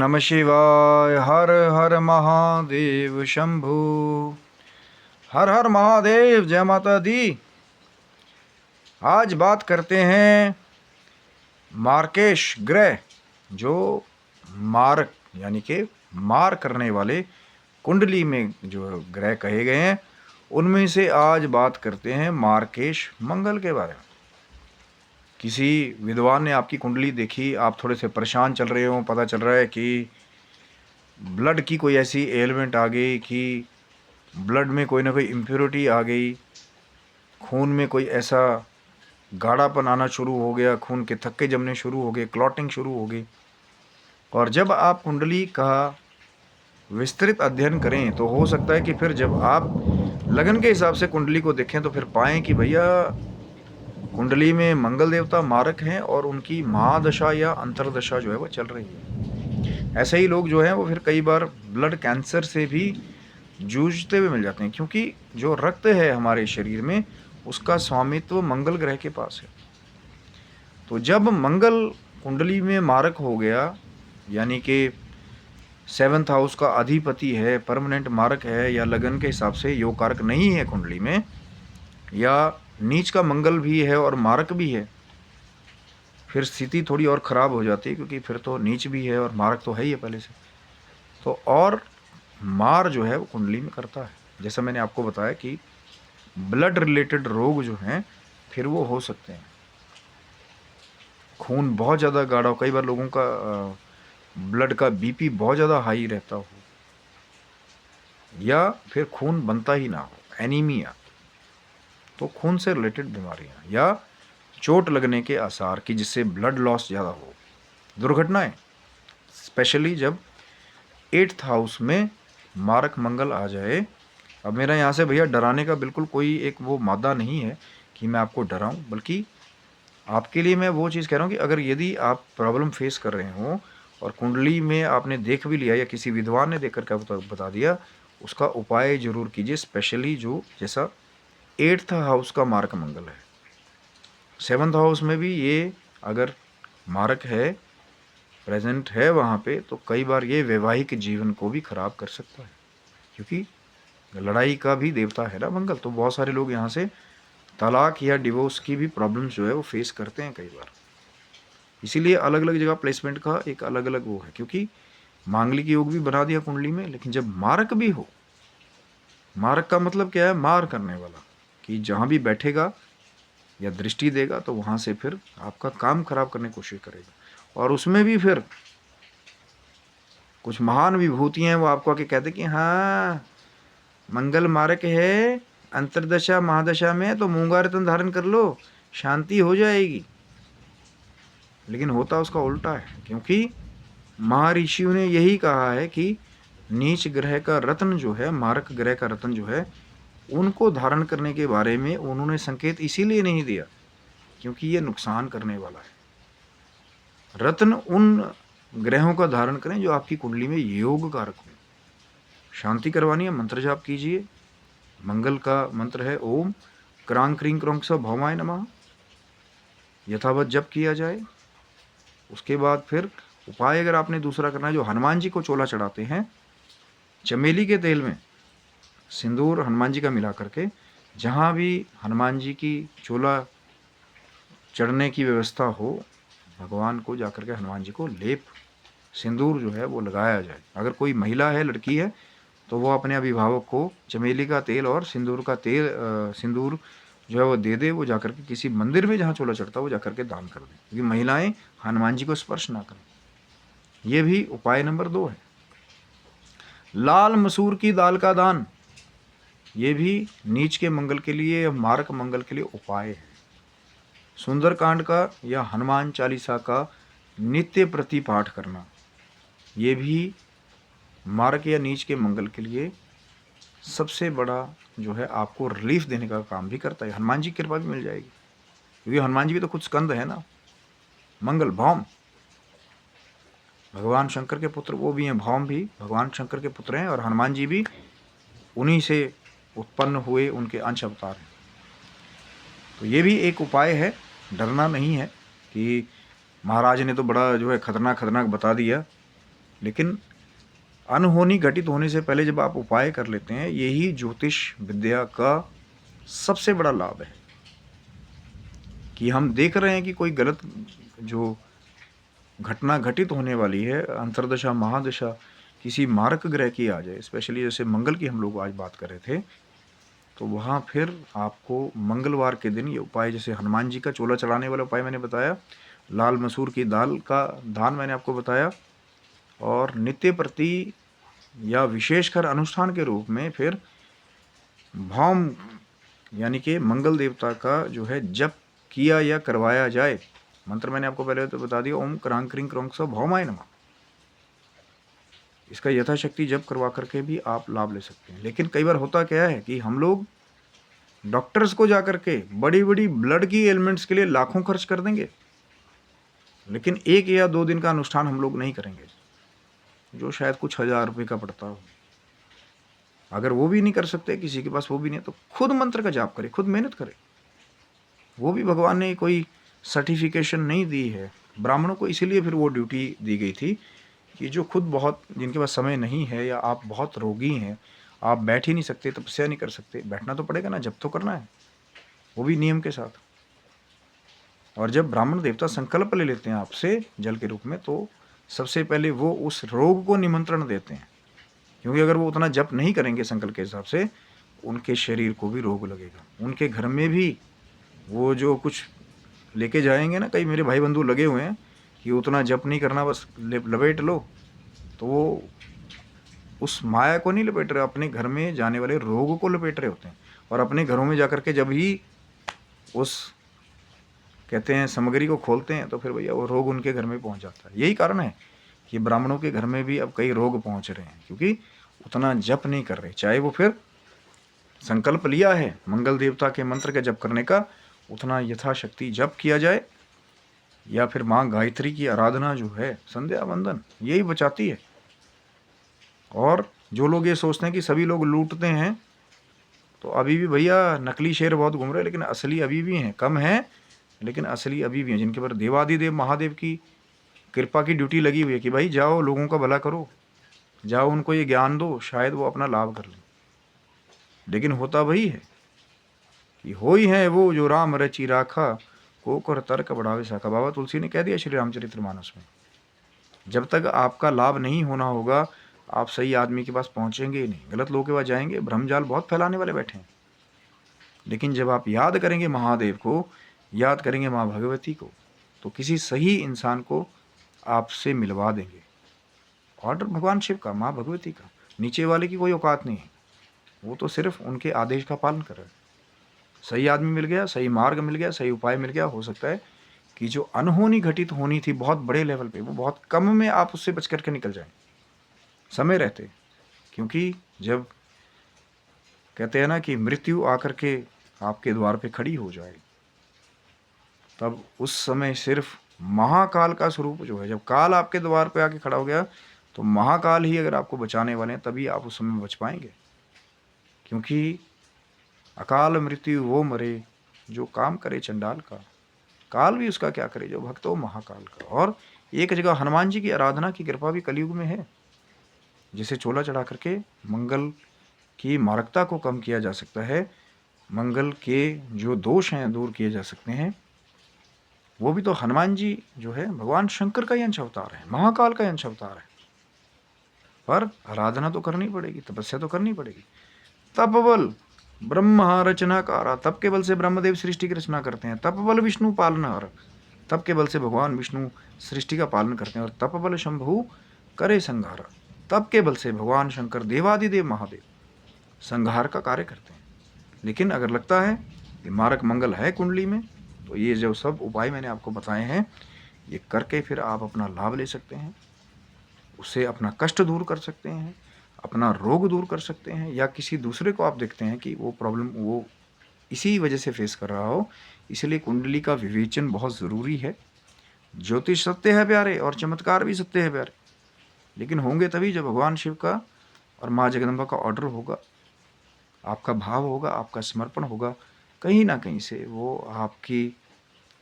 नमः शिवाय। हर हर महादेव शंभु। हर हर महादेव। जय माता दी। आज बात करते हैं मार्केश ग्रह, जो मारक यानी कि मार करने वाले कुंडली में जो ग्रह कहे गए हैं, उनमें से आज बात करते हैं मार्केश मंगल के बारे में। किसी विद्वान ने आपकी कुंडली देखी, आप थोड़े से परेशान चल रहे हो, पता चल रहा है कि ब्लड की कोई ऐसी एलिमेंट आ गई कि ब्लड में कोई ना कोई इम्प्योरिटी आ गई, खून में कोई ऐसा गाढ़ापन आना शुरू हो गया, खून के थक्के जमने शुरू हो गए, क्लॉटिंग शुरू हो गई। और जब आप कुंडली का विस्तृत अध्ययन करें तो हो सकता है कि फिर जब आप लगन के हिसाब से कुंडली को देखें तो फिर पाएं कि भैया कुंडली में मंगल देवता मारक हैं और उनकी महादशा या अंतरदशा जो है वो चल रही है। ऐसे ही लोग जो हैं वो फिर कई बार ब्लड कैंसर से भी जूझते हुए मिल जाते हैं, क्योंकि जो रक्त है हमारे शरीर में उसका स्वामित्व मंगल ग्रह के पास है। तो जब मंगल कुंडली में मारक हो गया, यानी कि 7th हाउस का अधिपति है, परमानेंट मारक है, या लगन के हिसाब से योग कारक नहीं है कुंडली में, या नीच का मंगल भी है और मारक भी है, फिर स्थिति थोड़ी और ख़राब हो जाती है, क्योंकि फिर तो नीच भी है और मारक तो है ही है पहले से। तो और मार जो है वो कुंडली में करता है। जैसा मैंने आपको बताया कि ब्लड रिलेटेड रोग जो हैं फिर वो हो सकते हैं। खून बहुत ज़्यादा गाढ़ा हो, कई बार लोगों का ब्लड का बीपी बहुत ज़्यादा हाई रहता हो, या फिर खून बनता ही ना हो, एनीमिया, तो खून से रिलेटेड बीमारियां, या चोट लगने के आसार कि जिससे ब्लड लॉस ज़्यादा हो, दुर्घटनाएं, स्पेशली जब 8th हाउस में मारक मंगल आ जाए। अब मेरा यहाँ से भैया डराने का बिल्कुल कोई एक वो मादा नहीं है कि मैं आपको डराऊं, बल्कि आपके लिए मैं वो चीज़ कह रहा हूँ कि अगर यदि आप प्रॉब्लम फेस कर रहे हो और कुंडली में आपने देख भी लिया या किसी विद्वान ने देख कर बता दिया, उसका उपाय जरूर कीजिए। स्पेशली जो जैसा 8th हाउस का मारक मंगल है, 7th हाउस में भी ये अगर मारक है, प्रेजेंट है वहाँ पे, तो कई बार ये वैवाहिक जीवन को भी खराब कर सकता है, क्योंकि लड़ाई का भी देवता है ना मंगल। तो बहुत सारे लोग यहाँ से तलाक या डिवोर्स की भी प्रॉब्लम्स जो है वो फेस करते हैं कई बार। इसीलिए अलग अलग जगह प्लेसमेंट का एक अलग अलग वो है, क्योंकि मांगलिक योग भी बना दिया कुंडली में, लेकिन जब मारक भी हो, मारक का मतलब क्या है, मार करने वाला, कि जहाँ भी बैठेगा या दृष्टि देगा तो वहाँ से फिर आपका काम खराब करने की कोशिश करेगा। और उसमें भी फिर कुछ महान विभूति हैं, वो आपको आके कहते कि हाँ मंगल मारक है, अंतरदशा महादशा में तो मूंगा रत्न धारण कर लो, शांति हो जाएगी। लेकिन होता उसका उल्टा है, क्योंकि महर्षियों ने यही कहा है कि नीच ग्रह का रत्न जो है, मारक ग्रह का रत्न जो है, उनको धारण करने के बारे में उन्होंने संकेत इसीलिए नहीं दिया क्योंकि ये नुकसान करने वाला है। रत्न उन ग्रहों का धारण करें जो आपकी कुंडली में योग कारक हो। शांति करवानी है, मंत्र जाप कीजिए। मंगल का मंत्र है ओम क्रांग क्रीं क्रोंग स भौमाय नमः, यथावत जप किया जाए। उसके बाद फिर उपाय अगर आपने दूसरा करना है, जो हनुमान जी को चोला चढ़ाते हैं, चमेली के तेल में सिंदूर हनुमान जी का मिला करके, जहाँ भी हनुमान जी की चोला चढ़ने की व्यवस्था हो, भगवान को जाकर के हनुमान जी को लेप सिंदूर जो है वो लगाया जाए। अगर कोई महिला है, लड़की है, तो वो अपने अभिभावक को चमेली का तेल और सिंदूर का तेल सिंदूर जो है वो दे दे, वो जाकर के किसी मंदिर में जहाँ चोला चढ़ता है वो जाकर के दान कर दे, क्योंकि महिलाएं हनुमान जी को स्पर्श ना करें। ये भी उपाय नंबर 2 है। लाल मसूर की दाल का दान, ये भी नीच के मंगल के लिए, मारक मंगल के लिए उपाय है। सुंदरकांड का या हनुमान चालीसा का नित्य प्रति पाठ करना, ये भी मारक या नीच के मंगल के लिए सबसे बड़ा जो है आपको रिलीफ देने का काम भी करता है। हनुमान जी की कृपा भी मिल जाएगी, क्योंकि हनुमान जी भी तो खुद स्कंद है ना, मंगल भौम भगवान शंकर के पुत्र, वो भी हैं, भौम भी भगवान शंकर के पुत्र हैं, और हनुमान जी भी उन्हीं से उत्पन्न हुए, उनके अंश अवतार हैं। तो ये भी एक उपाय है, डरना नहीं है कि महाराज ने तो बड़ा जो है खतरनाक खतरनाक बता दिया। लेकिन अनहोनी घटित होने से पहले जब आप उपाय कर लेते हैं, यही ज्योतिष विद्या का सबसे बड़ा लाभ है कि हम देख रहे हैं कि कोई गलत जो घटना घटित होने वाली है, अंतर्दशा महादशा किसी मारक ग्रह की आ जाए, स्पेशली जैसे मंगल की हम लोग आज बात कर रहे थे, तो वहाँ फिर आपको मंगलवार के दिन ये उपाय, जैसे हनुमान जी का चोला चढ़ाने वाला उपाय मैंने बताया, लाल मसूर की दाल का दान मैंने आपको बताया, और नित्य प्रति या विशेषकर अनुष्ठान के रूप में फिर भौम यानी कि मंगल देवता का जो है जप किया या करवाया जाए। मंत्र मैंने आपको पहले तो बता दिया, ओम क्रांग क्रिंग क्रौंग स भौमाय नमः। इसका यथाशक्ति जप करवा करके भी आप लाभ ले सकते हैं। लेकिन कई बार होता क्या है कि हम लोग डॉक्टर्स को जाकर के बड़ी बड़ी ब्लड की एलिमेंट्स के लिए लाखों खर्च कर देंगे, लेकिन 1 या 2 दिन का अनुष्ठान हम लोग नहीं करेंगे, जो शायद कुछ हजार रुपये का पड़ता हो। अगर वो भी नहीं कर सकते, किसी के पास वो भी नहीं, तो खुद मंत्र का जाप करे, खुद मेहनत करे। वो भी भगवान ने कोई सर्टिफिकेशन नहीं दी है ब्राह्मणों को, इसीलिए फिर वो ड्यूटी दी गई थी कि जो खुद बहुत, जिनके पास समय नहीं है या आप बहुत रोगी हैं, आप बैठ ही नहीं सकते, तपस्या नहीं कर सकते, बैठना तो पड़ेगा ना, जब तो करना है, वो भी नियम के साथ। और जब ब्राह्मण देवता संकल्प ले लेते हैं आपसे जल के रूप में, तो सबसे पहले वो उस रोग को निमंत्रण देते हैं, क्योंकि अगर वो उतना जप नहीं करेंगे संकल्प के हिसाब से, उनके शरीर को भी रोग लगेगा। उनके घर में भी वो जो कुछ लेके जाएंगे ना, कई मेरे भाई बंधु लगे हुए हैं कि उतना जप नहीं करना, बस लपेट लो, तो वो उस माया को नहीं लपेट रहे, अपने घर में जाने वाले रोग को लपेट रहे होते हैं। और अपने घरों में जाकर के जब ही उस कहते हैं सामग्री को खोलते हैं, तो फिर भैया वो रोग उनके घर में पहुंच जाता है। यही कारण है कि ब्राह्मणों के घर में भी अब कई रोग पहुंच रहे हैं, क्योंकि उतना जप नहीं कर रहे। चाहे वो फिर संकल्प लिया है मंगल देवता के मंत्र का जप करने का, उतना यथाशक्ति जप किया जाए, या फिर माँ गायत्री की आराधना जो है, संध्या वंदन, यही बचाती है। और जो लोग ये सोचते हैं कि सभी लोग लूटते हैं, तो अभी भी भैया नकली शेर बहुत घूम रहे हैं, लेकिन असली अभी भी हैं, कम हैं लेकिन असली अभी भी हैं, जिनके पर देवादिदेव महादेव की कृपा की ड्यूटी लगी हुई है कि भाई जाओ लोगों का भला करो, जाओ उनको ये ज्ञान दो, शायद वो अपना लाभ कर लें। लेकिन होता वही है कि हो ही है वो जो राम रचि राखा, को कर तर्क बढ़ावे शाखा। बाबा तुलसी ने कह दिया श्री रामचरितमानस में, जब तक आपका लाभ नहीं होना होगा, आप सही आदमी के पास पहुंचेंगे ही नहीं, गलत लोगों के पास जाएंगे। भ्रमजाल बहुत फैलाने वाले बैठे हैं। लेकिन जब आप याद करेंगे महादेव को, याद करेंगे माँ भगवती को, तो किसी सही इंसान को आपसे मिलवा देंगे। ऑर्डर भगवान शिव का, माँ भगवती का, नीचे वाले की कोई औकात नहीं है, वो तो सिर्फ उनके आदेश का पालन कर रहे हैं। सही आदमी मिल गया, सही मार्ग मिल गया, सही उपाय मिल गया, हो सकता है कि जो अनहोनी घटित होनी थी बहुत बड़े लेवल पे, वो बहुत कम में आप उससे बच करके निकल जाएं समय रहते। क्योंकि जब कहते हैं ना कि मृत्यु आकर के आपके द्वार पे खड़ी हो जाए, तब उस समय सिर्फ महाकाल का स्वरूप जो है, जब काल आपके द्वार पे आके खड़ा हो गया, तो महाकाल ही अगर आपको बचाने वाले हैं, तभी आप उस समय बच पाएंगे। क्योंकि अकाल मृत्यु वो मरे जो काम करे चंडाल का, काल भी उसका क्या करे जो भक्त हो महाकाल का। और एक जगह हनुमान जी की आराधना की कृपा भी कलयुग में है, जिसे चोला चढ़ा करके मंगल की मारकता को कम किया जा सकता है, मंगल के जो दोष हैं दूर किए जा सकते हैं। वो भी तो हनुमान जी जो है भगवान शंकर का ही अंश अवतार है, महाकाल का अंश अवतार है। पर आराधना तो करनी पड़ेगी, तपस्या तो करनी पड़ेगी। तपबल ब्रह्म रचनाकारा, तप के बल से ब्रह्मदेव सृष्टि की रचना करते हैं। तपबल विष्णु पालनहार, तप के बल से भगवान विष्णु सृष्टि का पालन करते हैं। और तपबल शंभु करे संहार, तप के बल से भगवान शंकर देवादिदेव महादेव संहार का कार्य करते हैं। लेकिन अगर लगता है कि मारक मंगल है कुंडली में, तो ये जो सब उपाय मैंने आपको बताए हैं, ये करके फिर आप अपना लाभ ले सकते हैं, उससे अपना कष्ट दूर कर सकते हैं, अपना रोग दूर कर सकते हैं। या किसी दूसरे को आप देखते हैं कि वो प्रॉब्लम वो इसी वजह से फेस कर रहा हो, इसलिए कुंडली का विवेचन बहुत ज़रूरी है। ज्योतिष सत्य है प्यारे, और चमत्कार भी सत्य है प्यारे, लेकिन होंगे तभी जब भगवान शिव का और माँ जगदम्बा का ऑर्डर होगा, आपका भाव होगा, आपका समर्पण होगा। कहीं ना कहीं से वो आपकी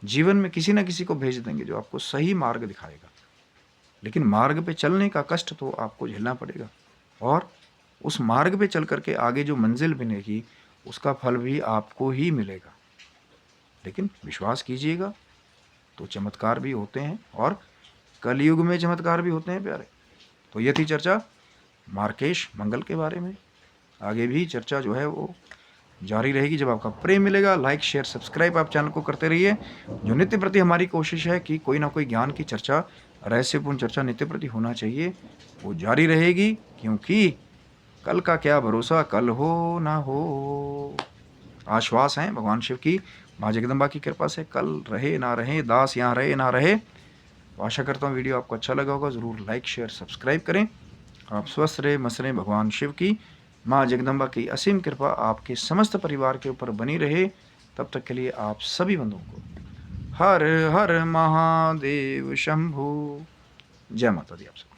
जीवन में किसी न किसी को भेज देंगे जो आपको सही मार्ग दिखाएगा। लेकिन मार्ग पे चलने का कष्ट तो आपको झेलना पड़ेगा, और उस मार्ग पे चल करके आगे जो मंजिल बनेगी उसका फल भी आपको ही मिलेगा। लेकिन विश्वास कीजिएगा तो चमत्कार भी होते हैं, और कलयुग में चमत्कार भी होते हैं प्यारे। तो ये थी चर्चा मार्केश मंगल के बारे में। आगे भी चर्चा जो है वो जारी रहेगी। जब आपका प्रेम मिलेगा, लाइक शेयर सब्सक्राइब आप चैनल को करते रहिए। जो नित्य प्रति हमारी कोशिश है कि कोई ना कोई ज्ञान की चर्चा, रहस्यपूर्ण चर्चा नित्य प्रति होना चाहिए, वो जारी रहेगी, क्योंकि कल का क्या भरोसा, कल हो ना हो। आश्वास है भगवान शिव की, माँ जगदम्बा की कृपा से कल रहे ना रहे, दास यहाँ रहे ना रहे। तो आशा करता हूँ वीडियो आपको अच्छा लगा होगा। ज़रूर लाइक शेयर सब्सक्राइब करें। आप स्वस्थ रहे, मस्त रहे। भगवान शिव की, माँ जगदम्बा की असीम कृपा आपके समस्त परिवार के ऊपर बनी रहे। तब तक के लिए आप सभी बंधुओं को हर हर महादेव शंभु। जय माता दी। आप सब